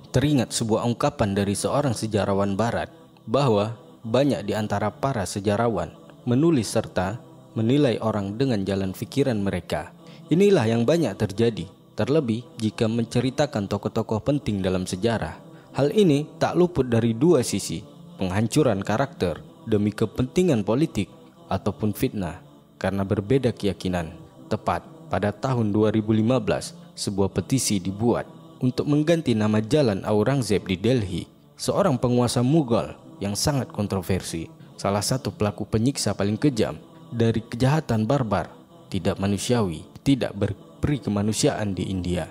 Teringat sebuah ungkapan dari seorang sejarawan barat bahwa banyak di antara para sejarawan menulis serta menilai orang dengan jalan pikiran mereka. Inilah yang banyak terjadi, terlebih jika menceritakan tokoh-tokoh penting dalam sejarah. Hal ini tak luput dari dua sisi, penghancuran karakter demi kepentingan politik ataupun fitnah karena berbeda keyakinan. Tepat pada tahun 2015, sebuah petisi dibuat untuk mengganti nama jalan Aurangzeb di Delhi, seorang penguasa Mughal yang sangat kontroversi, salah satu pelaku penyiksa paling kejam dari kejahatan barbar, tidak manusiawi, tidak berperi kemanusiaan di India.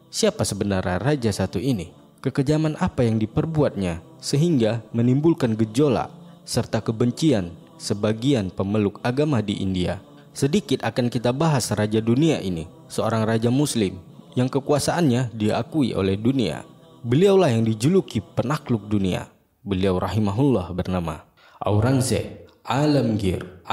Siapa sebenarnya raja satu ini? Kekejaman apa yang diperbuatnya sehingga menimbulkan gejolak serta kebencian sebagian pemeluk agama di India? Sedikit akan kita bahas raja dunia ini, seorang raja muslim yang kekuasaannya diakui oleh dunia. Beliaulah yang dijuluki penakluk dunia. Beliau rahimahullah bernama Aurangzeb Alamgir.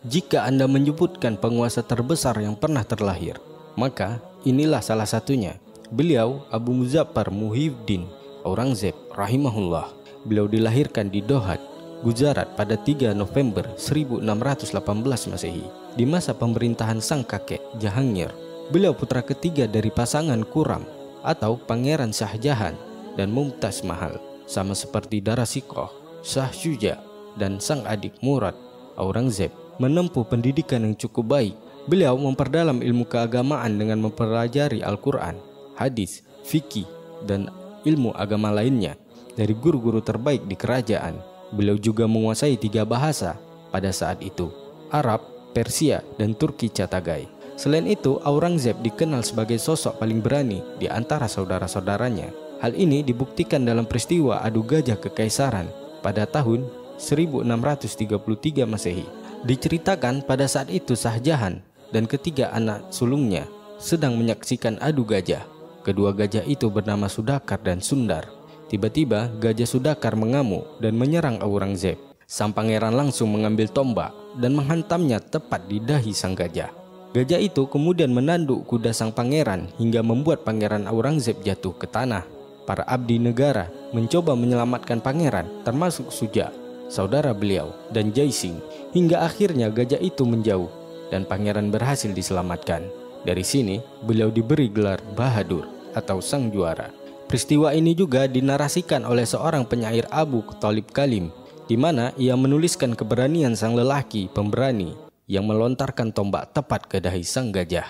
Jika Anda menyebutkan penguasa terbesar yang pernah terlahir, maka inilah salah satunya. Beliau Abu Muzaffar Muhyiddin Aurangzeb rahimahullah. Beliau dilahirkan di Dohat, Gujarat pada 3 November 1618 Masehi di masa pemerintahan sang kakek Jahangir. Beliau putra ketiga dari pasangan Khurram atau Pangeran Shah Jahan dan Mumtaz Mahal, sama seperti Dara Shikoh, Shah Shuja dan sang adik Murad. Aurangzeb menempuh pendidikan yang cukup baik. Beliau memperdalam ilmu keagamaan dengan mempelajari Al-Quran, hadis, fikih, dan ilmu agama lainnya dari guru-guru terbaik di kerajaan. Beliau juga menguasai 3 bahasa pada saat itu, Arab, Persia, dan Turki Catagai. Selain itu, Aurangzeb dikenal sebagai sosok paling berani di antara saudara-saudaranya. Hal ini dibuktikan dalam peristiwa adu gajah kekaisaran pada tahun 1633 Masehi. Diceritakan pada saat itu Shah Jahan dan ketiga anak sulungnya sedang menyaksikan adu gajah. Kedua gajah itu bernama Sudakar dan Sundar. Tiba-tiba gajah Sudakar mengamuk dan menyerang Aurangzeb. Sang pangeran langsung mengambil tombak dan menghantamnya tepat di dahi sang gajah. Gajah itu kemudian menanduk kuda sang pangeran hingga membuat pangeran Aurangzeb jatuh ke tanah. Para abdi negara mencoba menyelamatkan pangeran, termasuk Suja, saudara beliau, dan Jai Singh, hingga akhirnya gajah itu menjauh dan pangeran berhasil diselamatkan. Dari sini beliau diberi gelar Bahadur atau sang juara. Peristiwa ini juga dinarasikan oleh seorang penyair Abu Thalib Kalim, di mana ia menuliskan keberanian sang lelaki pemberani yang melontarkan tombak tepat ke dahi sang gajah.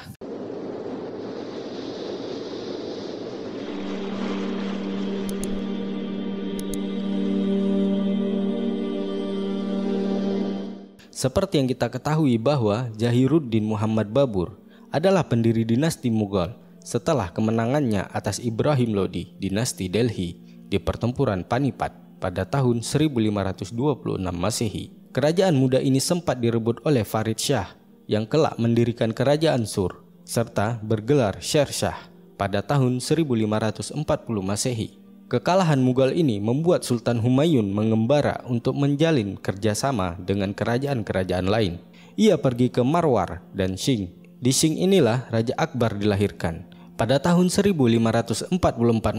Seperti yang kita ketahui bahwa Zahiruddin Muhammad Babur adalah pendiri dinasti Mughal setelah kemenangannya atas Ibrahim Lodi dinasti Delhi di pertempuran Panipat pada tahun 1526 Masehi. Kerajaan muda ini sempat direbut oleh Farid Shah yang kelak mendirikan kerajaan Sur serta bergelar Sher Shah pada tahun 1540 Masehi. Kekalahan Mughal ini membuat Sultan Humayun mengembara untuk menjalin kerjasama dengan kerajaan-kerajaan lain. Ia pergi ke Marwar dan Singh. Di Singh inilah Raja Akbar dilahirkan. Pada tahun 1544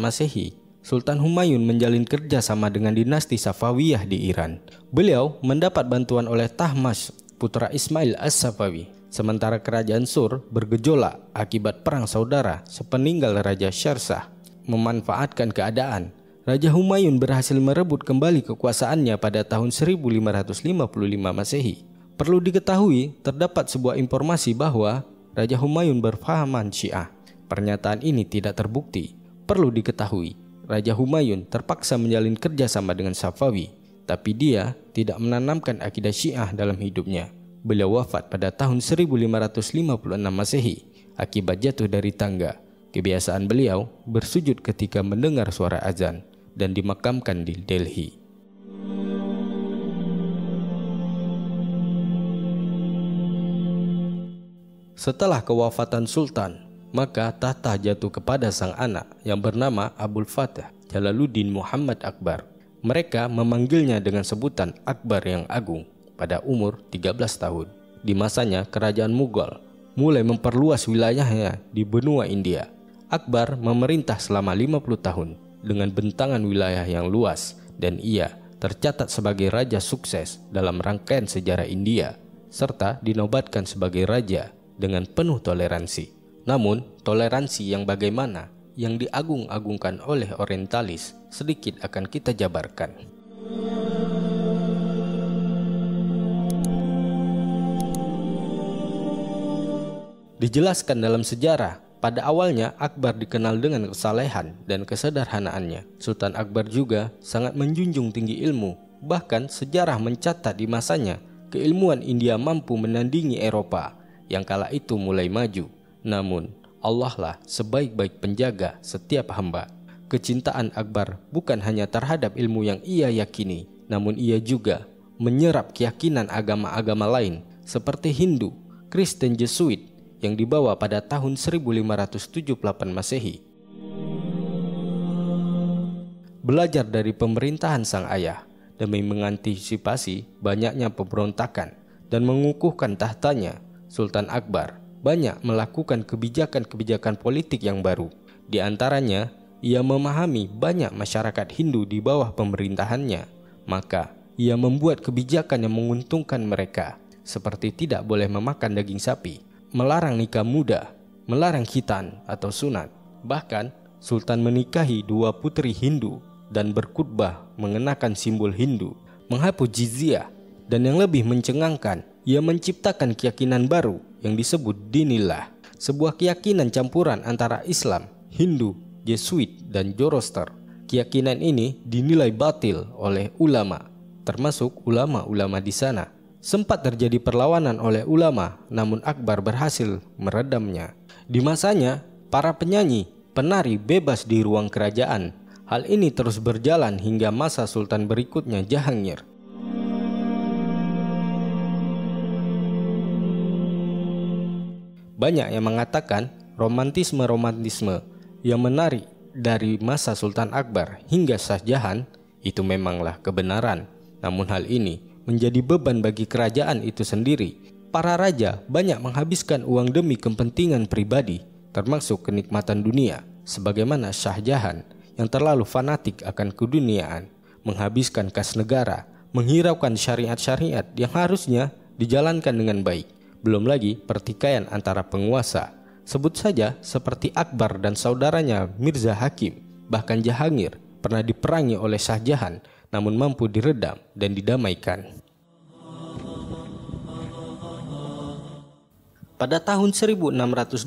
Masehi, Sultan Humayun menjalin kerjasama dengan dinasti Safawiyah di Iran. Beliau mendapat bantuan oleh Tahmasp, putra Ismail As-Safawi. Sementara kerajaan Sur bergejolak akibat perang saudara sepeninggal Raja Sher Shah. Memanfaatkan keadaan, Raja Humayun berhasil merebut kembali kekuasaannya pada tahun 1555 Masehi. Perlu diketahui, terdapat sebuah informasi bahwa Raja Humayun berfahaman Syiah. Pernyataan ini tidak terbukti. Perlu diketahui, Raja Humayun terpaksa menjalin kerjasama dengan Safawi, tapi dia tidak menanamkan akidah Syiah dalam hidupnya. Beliau wafat pada tahun 1556 Masehi akibat jatuh dari tangga. Kebiasaan beliau bersujud ketika mendengar suara azan dan dimakamkan di Delhi. Setelah kewafatan Sultan, maka tahta jatuh kepada sang anak yang bernama Abul Fatah Jalaluddin Muhammad Akbar. Mereka memanggilnya dengan sebutan Akbar yang Agung pada umur 13 tahun. Di masanya, kerajaan Mughal mulai memperluas wilayahnya di benua India. Akbar memerintah selama 50 tahun dengan bentangan wilayah yang luas, dan ia tercatat sebagai raja sukses dalam rangkaian sejarah India, serta dinobatkan sebagai raja dengan penuh toleransi. Namun, toleransi yang bagaimana yang diagung-agungkan oleh orientalis sedikit akan kita jabarkan. Dijelaskan dalam sejarah, pada awalnya Akbar dikenal dengan kesalehan dan kesederhanaannya. Sultan Akbar juga sangat menjunjung tinggi ilmu. Bahkan sejarah mencatat di masanya keilmuan India mampu menandingi Eropa yang kala itu mulai maju. Namun Allah lah sebaik-baik penjaga setiap hamba. Kecintaan Akbar bukan hanya terhadap ilmu yang ia yakini, namun ia juga menyerap keyakinan agama-agama lain seperti Hindu, Kristen, Jesuit yang dibawa pada tahun 1578 Masehi. Belajar dari pemerintahan sang ayah demi mengantisipasi banyaknya pemberontakan dan mengukuhkan tahtanya, Sultan Akbar banyak melakukan kebijakan-kebijakan politik yang baru. Di antaranya, ia memahami banyak masyarakat Hindu di bawah pemerintahannya. Maka, ia membuat kebijakan yang menguntungkan mereka, seperti tidak boleh memakan daging sapi, melarang nikah muda, melarang khitan atau sunat. Bahkan, Sultan menikahi 2 putri Hindu dan berkhutbah mengenakan simbol Hindu, menghapus jizyah, dan yang lebih mencengangkan, ia menciptakan keyakinan baru yang disebut Dinillah, sebuah keyakinan campuran antara Islam, Hindu, Jesuit, dan Zoroaster. Keyakinan ini dinilai batil oleh ulama, termasuk ulama-ulama di sana. Sempat terjadi perlawanan oleh ulama, namun Akbar berhasil meredamnya. Di masanya, para penyanyi, penari bebas di ruang kerajaan. Hal ini terus berjalan hingga masa sultan berikutnya, Jahangir. Banyak yang mengatakan romantisme yang menarik dari masa Sultan Akbar hingga Shah Jahan itu memanglah kebenaran. Namun hal ini menjadi beban bagi kerajaan itu sendiri. Para raja banyak menghabiskan uang demi kepentingan pribadi, termasuk kenikmatan dunia, sebagaimana Shah Jahan yang terlalu fanatik akan keduniaan, menghabiskan kas negara, menghiraukan syariat-syariat yang harusnya dijalankan dengan baik. Belum lagi pertikaian antara penguasa, sebut saja seperti Akbar dan saudaranya Mirza Hakim. Bahkan Jahangir pernah diperangi oleh Shah Jahan, namun mampu diredam dan didamaikan. Pada tahun 1628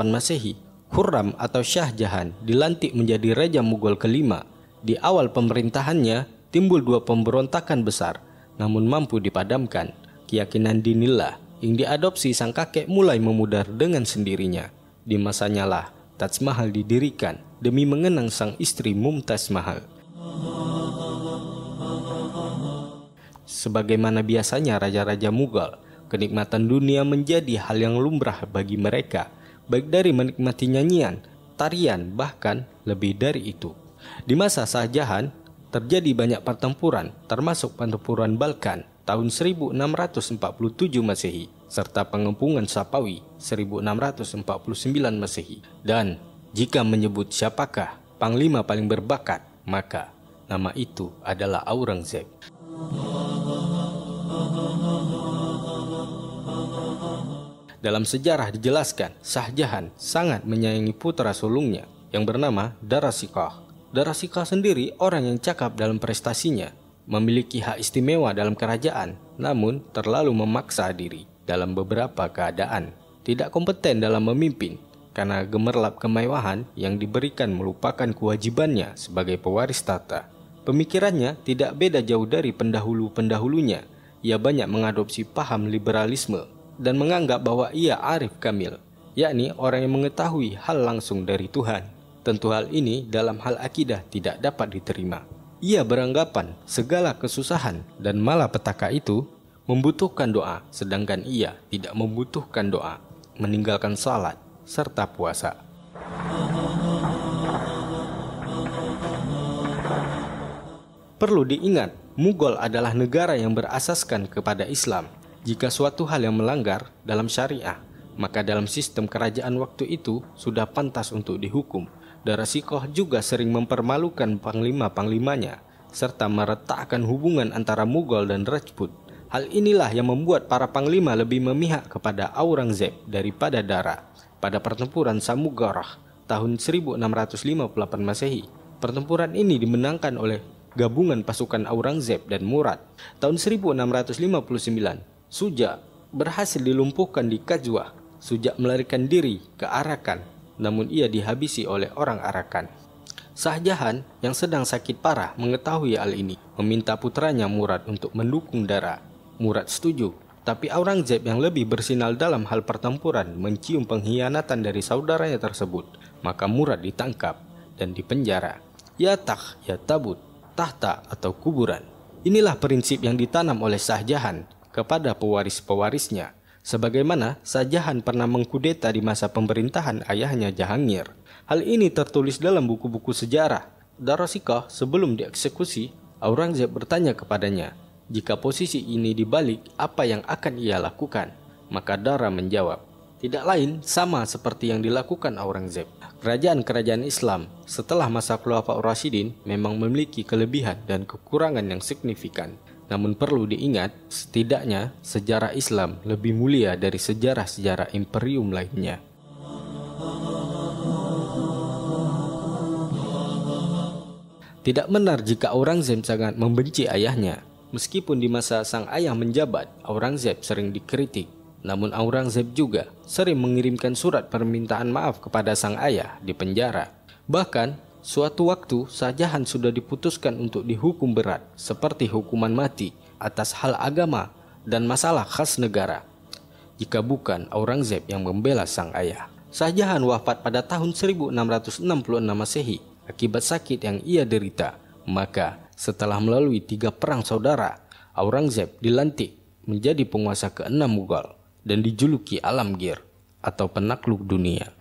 Masehi, Khurram atau Shah Jahan dilantik menjadi Raja Mughal kelima. Di awal pemerintahannya timbul 2 pemberontakan besar, namun mampu dipadamkan. Keyakinan Dinillah yang diadopsi sang kakek mulai memudar dengan sendirinya. Di masanya lah Taj Mahal didirikan demi mengenang sang istri Mumtaz Mahal. Sebagaimana biasanya raja-raja Mughal, kenikmatan dunia menjadi hal yang lumrah bagi mereka, baik dari menikmati nyanyian, tarian, bahkan lebih dari itu. Di masa Shah Jahan terjadi banyak pertempuran, termasuk pertempuran Balkan tahun 1647 Masehi, serta pengepungan Sapawi 1649 Masehi. Dan jika menyebut siapakah panglima paling berbakat, maka nama itu adalah Aurangzeb. Dalam sejarah dijelaskan, Shah Jahan sangat menyayangi putra sulungnya yang bernama Dara Shikoh. Dara Shikoh sendiri orang yang cakap dalam prestasinya, memiliki hak istimewa dalam kerajaan, namun terlalu memaksa diri dalam beberapa keadaan, tidak kompeten dalam memimpin. karena gemerlap kemewahan yang diberikan melupakan kewajibannya sebagai pewaris tahta. Pemikirannya tidak beda jauh dari pendahulu-pendahulunya. Ia banyak mengadopsi paham liberalisme dan menganggap bahwa ia arif kamil, yakni orang yang mengetahui hal langsung dari Tuhan. Tentu hal ini dalam hal akidah tidak dapat diterima. Ia beranggapan segala kesusahan dan malapetaka itu membutuhkan doa, sedangkan ia tidak membutuhkan doa, meninggalkan salat serta puasa. Perlu diingat, Mughal adalah negara yang berasaskan kepada Islam. Jika suatu hal yang melanggar dalam syariah, maka dalam sistem kerajaan waktu itu sudah pantas untuk dihukum. Dara Shikoh juga sering mempermalukan panglima-panglimanya, serta meretakkan hubungan antara Mughal dan Rajput. Hal inilah yang membuat para panglima lebih memihak kepada Aurangzeb daripada Dara. Pada pertempuran Samugarah tahun 1658 Masehi, pertempuran ini dimenangkan oleh gabungan pasukan Aurangzeb dan Murad. Tahun 1659, Suja berhasil dilumpuhkan di Kajwa. Suja melarikan diri ke Arakan, namun ia dihabisi oleh orang Arakan. Shah Jahan yang sedang sakit parah mengetahui hal ini, meminta putranya Murad untuk mendukung Dara. Murad setuju, tapi Aurangzeb yang lebih bersinar dalam hal pertempuran mencium pengkhianatan dari saudaranya tersebut. Maka Murad ditangkap dan dipenjara. Ya takh, ya tabut, tahta atau kuburan. Inilah prinsip yang ditanam oleh Shah Jahan kepada pewaris-pewarisnya. Sebagaimana Shah Jahan pernah mengkudeta di masa pemerintahan ayahnya Jahangir. Hal ini tertulis dalam buku-buku sejarah. Dara Shikoh sebelum dieksekusi, Aurangzeb bertanya kepadanya, jika posisi ini dibalik, apa yang akan ia lakukan? Maka Dara menjawab, tidak lain sama seperti yang dilakukan Aurangzeb. Kerajaan-kerajaan Islam setelah masa Khulafaur Rasyidin memang memiliki kelebihan dan kekurangan yang signifikan. Namun perlu diingat, setidaknya sejarah Islam lebih mulia dari sejarah-sejarah imperium lainnya. Tidak benar jika Aurangzeb sangat membenci ayahnya. Meskipun di masa sang ayah menjabat, Aurangzeb sering dikritik. Namun Aurangzeb juga sering mengirimkan surat permintaan maaf kepada sang ayah di penjara. Bahkan, suatu waktu Shah Jahan sudah diputuskan untuk dihukum berat, seperti hukuman mati atas hal agama dan masalah khas negara. Jika bukan Aurangzeb yang membela sang ayah. Shah Jahan wafat pada tahun 1666 Masehi akibat sakit yang ia derita. Maka setelah melalui 3 perang saudara, Aurangzeb dilantik menjadi penguasa ke-6 Mughal dan dijuluki Alamgir atau penakluk dunia.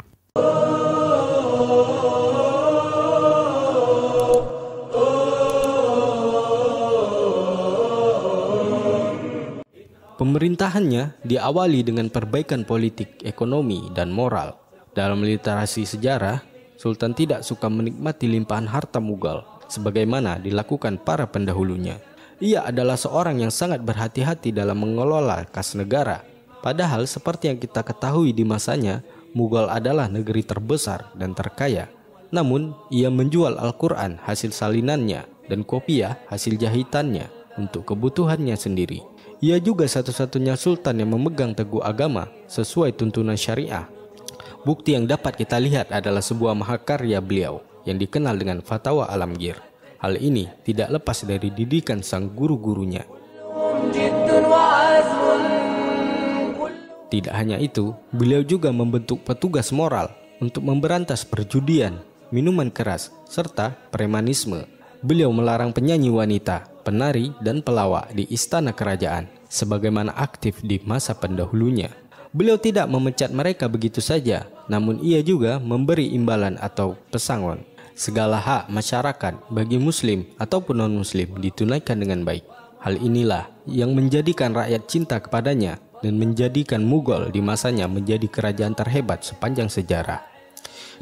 Pemerintahannya diawali dengan perbaikan politik, ekonomi, dan moral. Dalam literasi sejarah, Sultan tidak suka menikmati limpahan harta Mughal sebagaimana dilakukan para pendahulunya. Ia adalah seorang yang sangat berhati-hati dalam mengelola kas negara. Padahal seperti yang kita ketahui di masanya, Mughal adalah negeri terbesar dan terkaya. Namun, ia menjual Al-Quran hasil salinannya dan kopiah hasil jahitannya untuk kebutuhannya sendiri. Ia juga satu-satunya sultan yang memegang teguh agama sesuai tuntunan syariah. Bukti yang dapat kita lihat adalah sebuah mahakarya beliau yang dikenal dengan Fatwa Alamgir. Hal ini tidak lepas dari didikan sang guru-gurunya. Tidak hanya itu, beliau juga membentuk petugas moral untuk memberantas perjudian, minuman keras, serta premanisme. Beliau melarang penyanyi wanita, penari, dan pelawak di istana kerajaan, sebagaimana aktif di masa pendahulunya. Beliau tidak memecat mereka begitu saja, namun ia juga memberi imbalan atau pesangon. Segala hak masyarakat bagi muslim ataupun non-muslim ditunaikan dengan baik. Hal inilah yang menjadikan rakyat cinta kepadanya dan menjadikan Mughal di masanya menjadi kerajaan terhebat sepanjang sejarah.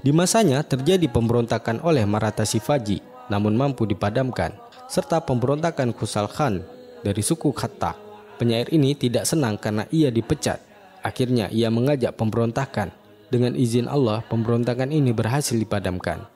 Di masanya terjadi pemberontakan oleh Maratha Shivaji, namun mampu dipadamkan, serta pemberontakan Khusal Khan dari suku Khattak. Penyair ini tidak senang karena ia dipecat. Akhirnya ia mengajak pemberontakan. Dengan izin Allah, pemberontakan ini berhasil dipadamkan.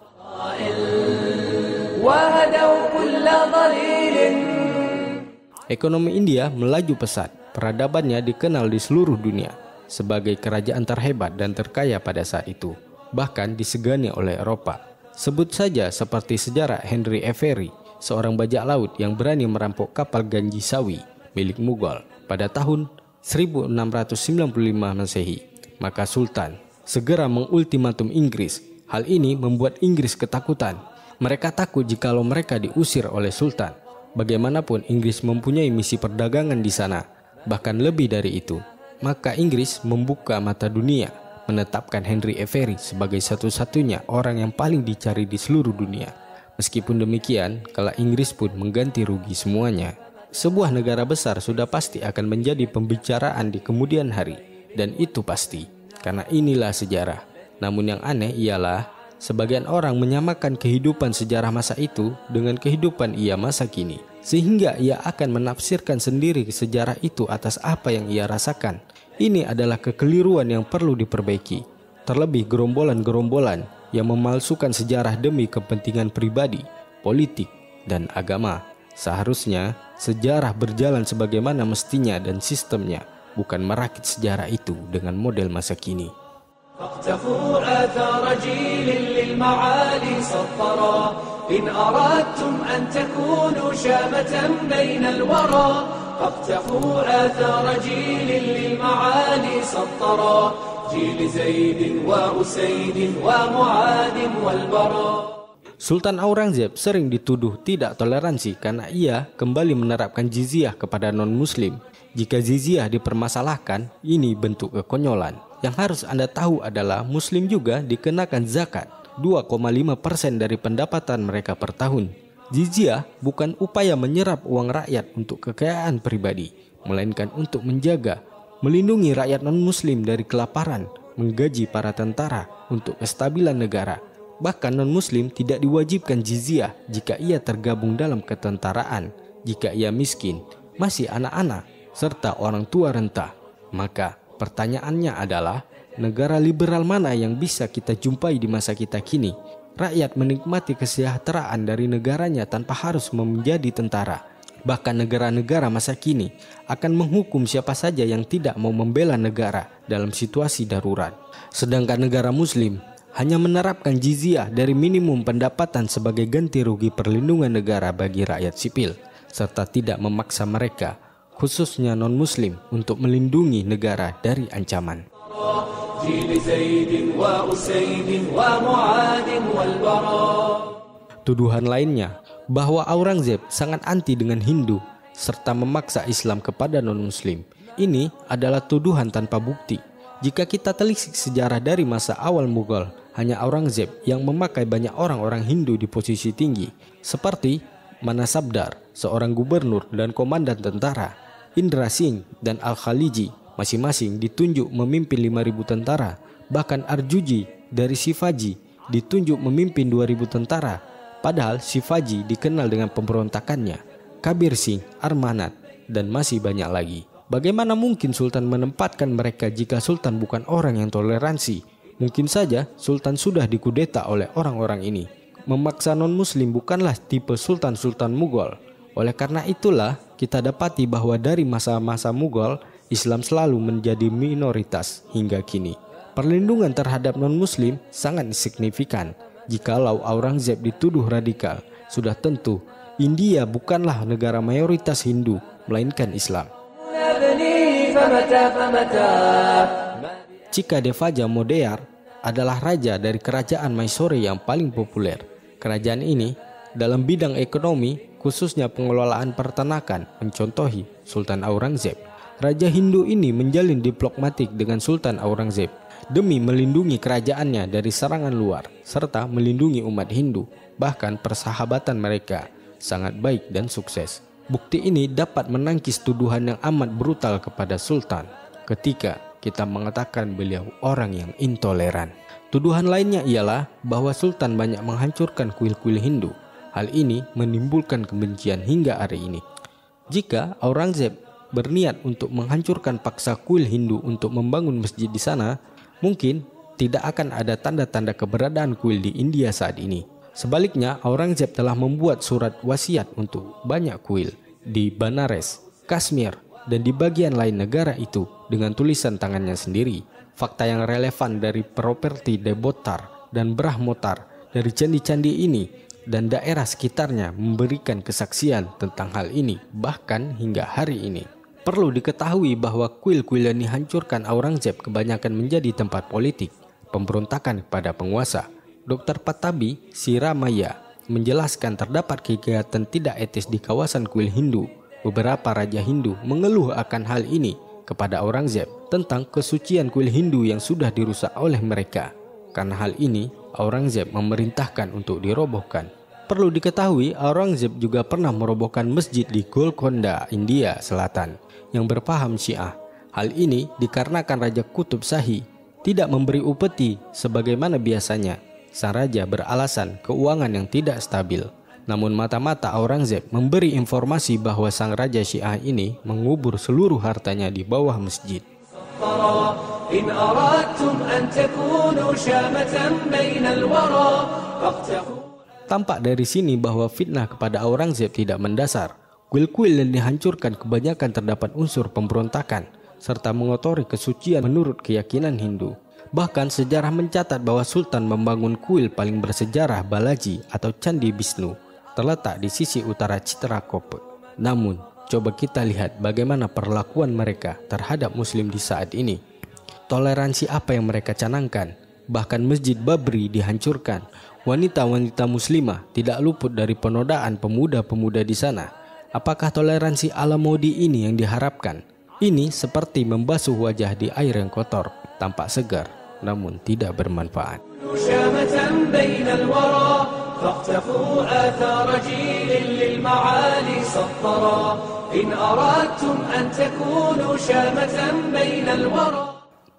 Ekonomi India melaju pesat. Peradabannya dikenal di seluruh dunia sebagai kerajaan terhebat dan terkaya pada saat itu. bahkan disegani oleh Eropa. Sebut saja seperti sejarah Henry Avery, seorang bajak laut yang berani merampok kapal Ganji Sawi milik Mughal pada tahun 1695 Masehi. Maka Sultan segera mengultimatum Inggris. Hal ini membuat Inggris ketakutan. Mereka takut jikalau mereka diusir oleh Sultan. Bagaimanapun Inggris mempunyai misi perdagangan di sana, bahkan lebih dari itu. Maka Inggris membuka mata dunia, menetapkan Henry Avery sebagai satu-satunya orang yang paling dicari di seluruh dunia. Meskipun demikian, kala Inggris pun mengganti rugi semuanya. Sebuah negara besar sudah pasti akan menjadi pembicaraan di kemudian hari, dan itu pasti, karena inilah sejarah. Namun yang aneh ialah, sebagian orang menyamakan kehidupan sejarah masa itu dengan kehidupan ia masa kini, sehingga ia akan menafsirkan sendiri sejarah itu atas apa yang ia rasakan. Ini adalah kekeliruan yang perlu diperbaiki. Terlebih gerombolan-gerombolan yang memalsukan sejarah demi kepentingan pribadi, politik, dan agama. Seharusnya sejarah berjalan sebagaimana mestinya dan sistemnya, bukan merakit sejarah itu dengan model masa kini. فاقتفوا آثار جيل للمعالي سطرا إن أردتم أن تكونوا شامة بين الورى فاقتفوا آثار جيل للمعالي سطرا جيل زيد وأسيد ومعاذ والبراء. Sultan Aurangzeb sering dituduh tidak toleransi karena ia kembali menerapkan jizyah kepada non-muslim. Jika jizyah dipermasalahkan, ini bentuk kekonyolan. Yang harus Anda tahu adalah muslim juga dikenakan zakat 2,5% dari pendapatan mereka per tahun. Jizyah bukan upaya menyerap uang rakyat untuk kekayaan pribadi, melainkan untuk menjaga, melindungi rakyat non-muslim dari kelaparan, menggaji para tentara untuk kestabilan negara. Bahkan non-muslim tidak diwajibkan jizyah jika ia tergabung dalam ketentaraan, jika ia miskin, masih anak-anak, serta orang tua renta. Maka pertanyaannya adalah, negara liberal mana yang bisa kita jumpai di masa kita kini? Rakyat menikmati kesejahteraan dari negaranya tanpa harus menjadi tentara. Bahkan negara-negara masa kini akan menghukum siapa saja yang tidak mau membela negara dalam situasi darurat. Sedangkan negara muslim hanya menerapkan jizyah dari minimum pendapatan sebagai ganti rugi perlindungan negara bagi rakyat sipil, serta tidak memaksa mereka, khususnya non-muslim, untuk melindungi negara dari ancaman. Tuduhan lainnya bahwa Aurangzeb sangat anti dengan Hindu serta memaksa Islam kepada non-muslim. Ini adalah tuduhan tanpa bukti. Jika kita telisik sejarah dari masa awal Mughal, hanya Aurangzeb yang memakai banyak orang-orang Hindu di posisi tinggi, seperti Manasabdar, seorang gubernur dan komandan tentara, Indra Singh dan Al-Khaliji masing-masing ditunjuk memimpin 5.000 tentara. Bahkan Arjuji dari Shivaji ditunjuk memimpin 2.000 tentara. Padahal Shivaji dikenal dengan pemberontakannya, Kabir Singh, Armanat, dan masih banyak lagi. Bagaimana mungkin Sultan menempatkan mereka jika Sultan bukan orang yang toleransi? Mungkin saja Sultan sudah dikudeta oleh orang-orang ini. Memaksa non-muslim bukanlah tipe Sultan-Sultan Mughal. Oleh karena itulah kita dapati bahwa dari masa-masa Mughal, Islam selalu menjadi minoritas hingga kini. Perlindungan terhadap non-muslim sangat signifikan. Jikalau Aurangzeb dituduh radikal, sudah tentu India bukanlah negara mayoritas Hindu, melainkan Islam. Chikadevaja Modeyar adalah raja dari kerajaan Mysore yang paling populer. Kerajaan ini dalam bidang ekonomi, khususnya pengelolaan peternakan, mencontohi Sultan Aurangzeb. Raja Hindu ini menjalin diplomatik dengan Sultan Aurangzeb demi melindungi kerajaannya dari serangan luar serta melindungi umat Hindu. Bahkan persahabatan mereka sangat baik dan sukses. Bukti ini dapat menangkis tuduhan yang amat brutal kepada Sultan ketika kita mengatakan beliau orang yang intoleran. Tuduhan lainnya ialah bahwa Sultan banyak menghancurkan kuil-kuil Hindu. Hal ini menimbulkan kebencian hingga hari ini. Jika Aurangzeb berniat untuk menghancurkan paksa kuil Hindu untuk membangun masjid di sana, mungkin tidak akan ada tanda-tanda keberadaan kuil di India saat ini. Sebaliknya, Aurangzeb telah membuat surat wasiat untuk banyak kuil di Banares, Kashmir, dan di bagian lain negara itu dengan tulisan tangannya sendiri. Fakta yang relevan dari properti Debotar dan Brahmotar dari candi-candi ini dan daerah sekitarnya memberikan kesaksian tentang hal ini bahkan hingga hari ini. Perlu diketahui bahwa kuil-kuil yang dihancurkan Aurangzeb kebanyakan menjadi tempat politik, pemberontakan kepada penguasa. Dr. Patabi Siramaya menjelaskan terdapat kegiatan tidak etis di kawasan kuil Hindu. Beberapa raja Hindu mengeluh akan hal ini kepada Aurangzeb tentang kesucian kuil Hindu yang sudah dirusak oleh mereka. Karena hal ini, Aurangzeb memerintahkan untuk dirobohkan. Perlu diketahui, Aurangzeb juga pernah merobohkan masjid di Golconda, India Selatan yang berpaham Syiah. Hal ini dikarenakan Raja Kutub Shahi tidak memberi upeti sebagaimana biasanya. Sang raja beralasan keuangan yang tidak stabil. Namun mata-mata Aurangzeb memberi informasi bahwa sang raja Syiah ini mengubur seluruh hartanya di bawah masjid. Tampak dari sini bahwa fitnah kepada Aurangzeb tidak mendasar. Kuil-kuil yang dihancurkan kebanyakan terdapat unsur pemberontakan serta mengotori kesucian menurut keyakinan Hindu. Bahkan sejarah mencatat bahwa Sultan membangun kuil paling bersejarah Balaji atau Candi Bisnu terletak di sisi utara Chitrakoot. Namun, coba kita lihat bagaimana perlakuan mereka terhadap Muslim di saat ini. Toleransi apa yang mereka canangkan? Bahkan Masjid Babri dihancurkan. Wanita-wanita Muslimah tidak luput dari penodaan pemuda-pemuda di sana. Apakah toleransi ala Modi ini yang diharapkan? Ini seperti membasuh wajah di air yang kotor, tampak segar, namun tidak bermanfaat.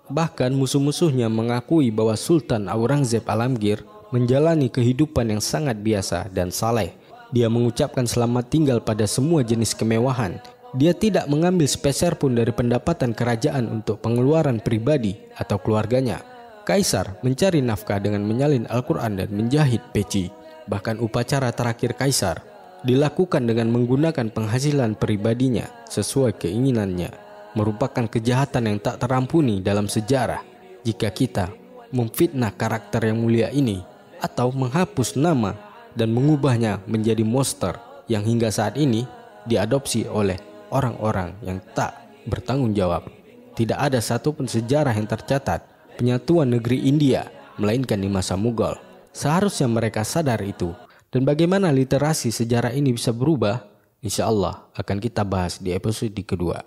Bahkan musuh-musuhnya mengakui bahwa Sultan Aurangzeb Alamgir menjalani kehidupan yang sangat biasa dan saleh. Dia mengucapkan selamat tinggal pada semua jenis kemewahan. Dia tidak mengambil sepeser pun dari pendapatan kerajaan untuk pengeluaran pribadi atau keluarganya. Kaisar mencari nafkah dengan menyalin Al-Quran dan menjahit peci. Bahkan upacara terakhir Kaisar dilakukan dengan menggunakan penghasilan pribadinya sesuai keinginannya. Merupakan kejahatan yang tak terampuni dalam sejarah jika kita memfitnah karakter yang mulia ini atau menghapus nama dan mengubahnya menjadi monster yang hingga saat ini diadopsi oleh orang-orang yang tak bertanggung jawab. Tidak ada satupun sejarah yang tercatat penyatuan negeri India melainkan di masa Mughal. Seharusnya mereka sadar itu. Dan bagaimana literasi sejarah ini bisa berubah? Insya Allah akan kita bahas di episode kedua.